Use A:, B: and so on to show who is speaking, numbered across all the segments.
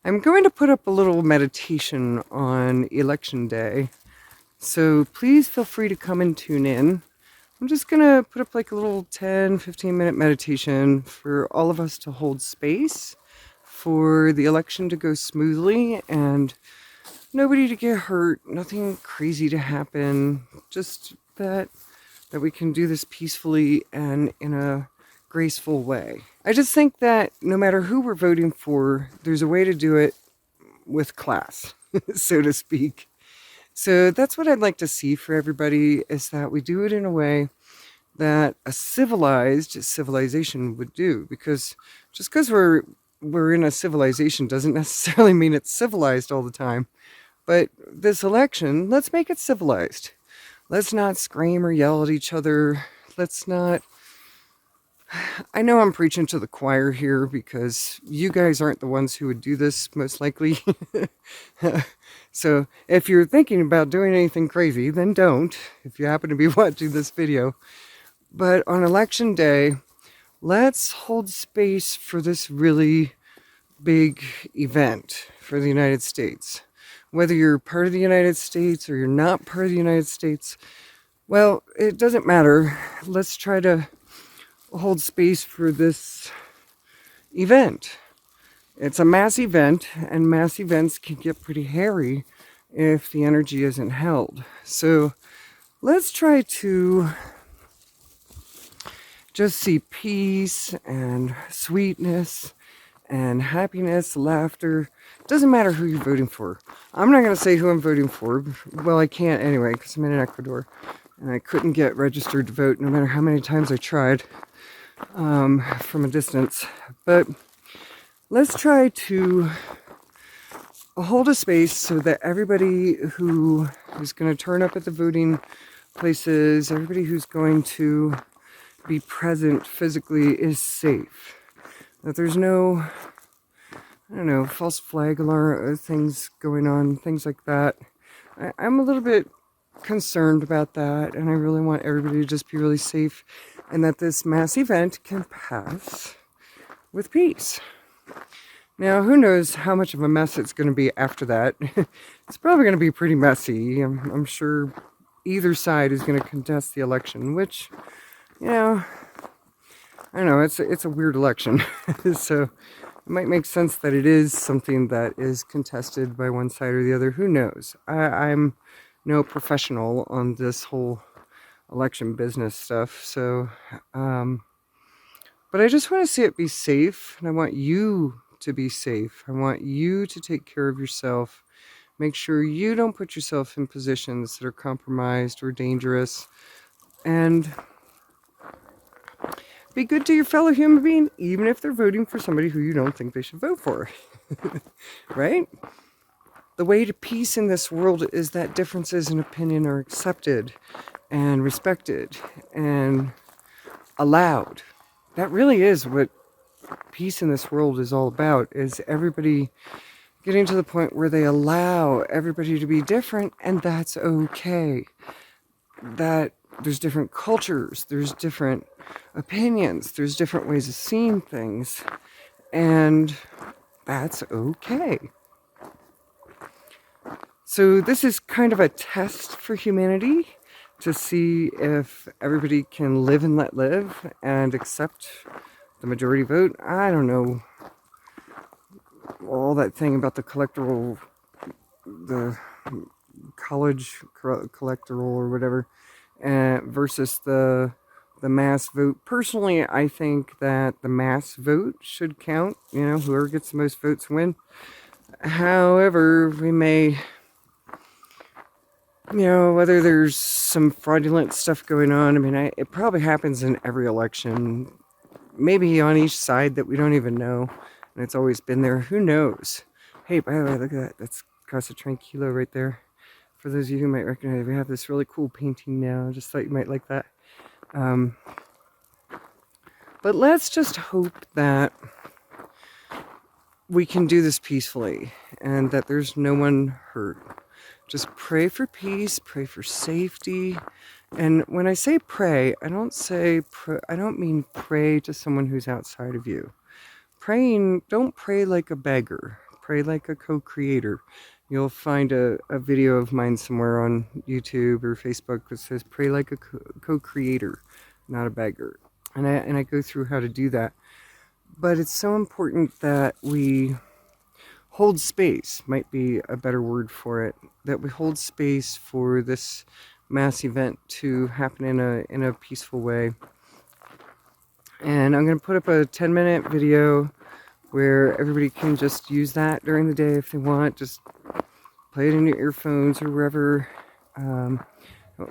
A: I'm going to put up a little meditation on election day, so please feel free to come and tune in. I'm just going to put up like a little 10-15 minute meditation for all of us to hold space for the election to go smoothly and nobody to get hurt, nothing crazy to happen, just that we can do this peacefully and in a graceful way. I just think that no matter who we're voting for, there's a way to do it with class, so to speak. So that's what I'd like to see for everybody, is that we do it in a way that a civilized civilization would do. Because just because we're in a civilization doesn't necessarily mean it's civilized all the time. But this election, let's make it civilized. Let's not scream or yell at each other. Let's not... I know I'm preaching to the choir here because you guys aren't the ones who would do this, most likely. So if you're thinking about doing anything crazy, then don't, if you happen to be watching this video. But on election day, let's hold space for this really big event for the United States. Whether you're part of the United States or you're not part of the United States, well, it doesn't matter. Let's try to hold space for this event. It's a mass event, and mass events can get pretty hairy if the energy isn't held. So let's try to just see peace and sweetness and happiness, laughter. Doesn't matter who you're voting for. I'm not going to say who I'm voting for. Well, I can't anyway, because I'm in Ecuador and I couldn't get registered to vote no matter how many times I tried from a distance. But let's try to hold a space so that everybody who is going to turn up at the voting places, everybody who's going to be present physically, is safe. That there's no, I don't know, false flag alarm things going on, things like that. I'm a little bit concerned about that, and I really want everybody to just be really safe, and that this mass event can pass with peace. Now, who knows how much of a mess it's going to be after that. It's probably going to be pretty messy. I'm sure either side is going to contest the election, which, you know, I don't know, it's a weird election. So it might make sense that it is something that is contested by one side or the other. Who knows? I'm no professional on this whole election business stuff. So, but I just want to see it be safe, and I want you to be safe. I want you to take care of yourself. Make sure you don't put yourself in positions that are compromised or dangerous. And be good to your fellow human being, even if they're voting for somebody who you don't think they should vote for. Right? The way to peace in this world is that differences in opinion are accepted and respected and allowed. That really is what peace in this world is all about, is everybody getting to the point where they allow everybody to be different, and that's okay. That there's different cultures, there's different opinions, there's different ways of seeing things, and that's okay. So this is kind of a test for humanity to see if everybody can live and let live and accept the majority vote. I don't know all that thing about the college collectoral or whatever, versus the mass vote. Personally, I think that the mass vote should count. You know, whoever gets the most votes win. However, we may, you know, whether there's some fraudulent stuff going on. I mean, it probably happens in every election. Maybe on each side that we don't even know. And it's always been there. Who knows? Hey, by the way, look at that. That's Casa Tranquilo right there. For those of you who might recognize it, we have this really cool painting now. Just thought you might like that. But let's just hope that we can do this peacefully and that there's no one hurt. Just pray for peace, pray for safety. And when I say pray, I don't mean pray to someone who's outside of you. Praying, don't pray like a beggar. pray like a co-creator. You'll find a video of mine somewhere on YouTube or Facebook that says pray like a co-creator, not a beggar. And I go through how to do that. But it's so important that we hold space, might be a better word for it, that we hold space for this mass event to happen in a peaceful way. And I'm going to put up a 10-minute video where everybody can just use that during the day if they want. Just play it in your earphones or wherever,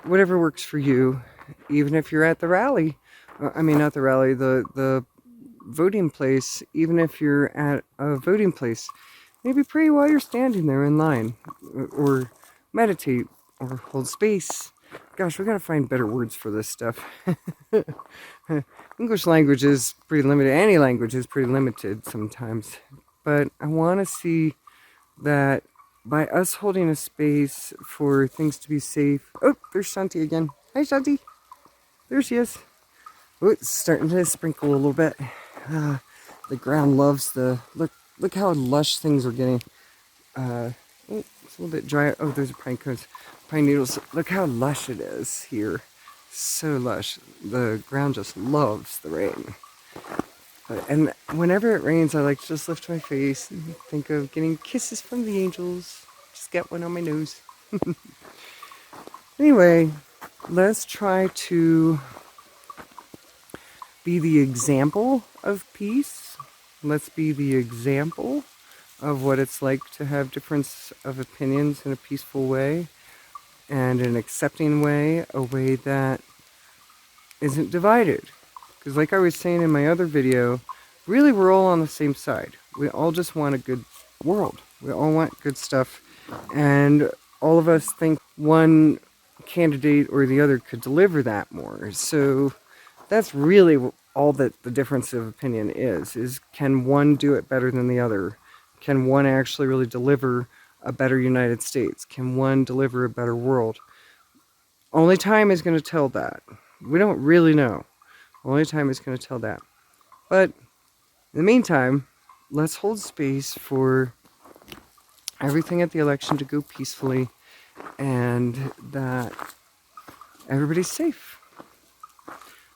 A: whatever works for you. Even if you're at the rally, I mean not the rally, the voting place, even if you're at a voting place, maybe pray while you're standing there in line, or meditate, or hold space. Gosh, we gotta find better words for this stuff. English language is pretty limited. Any language is pretty limited sometimes. But I want to see that by us holding a space for things to be safe. Oh, there's Shanti again. Hi, Shanti. There she is. Oh, it's starting to sprinkle a little bit. The ground loves the... Look how lush things are getting. Oh, it's a little bit dry. Oh, there's a pine needles. Look how lush it is here. So lush. The ground just loves the rain. And whenever it rains, I like to just lift my face and think of getting kisses from the angels. Just get one on my nose. Anyway, let's try to be the example of peace. Let's be the example of what it's like to have difference of opinions in a peaceful way and an accepting way, a way that isn't divided. Because like I was saying in my other video, really we're all on the same side. We all just want a good world. We all want good stuff. And all of us think one candidate or the other could deliver that more. So that's really all that the difference of opinion is can one do it better than the other? Can one actually really deliver a better United States? Can one deliver a better world? Only time is going to tell that. We don't really know. Only time is going to tell that. But in the meantime, let's hold space for everything at the election to go peacefully and that everybody's safe.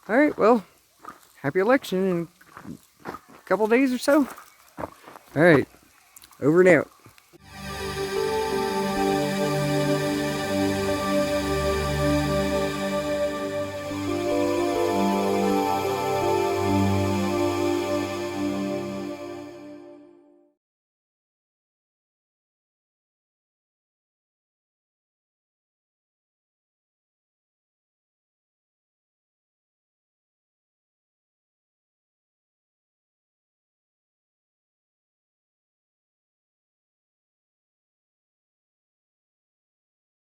A: All right, well, happy election in a couple days or so. All right, over and out.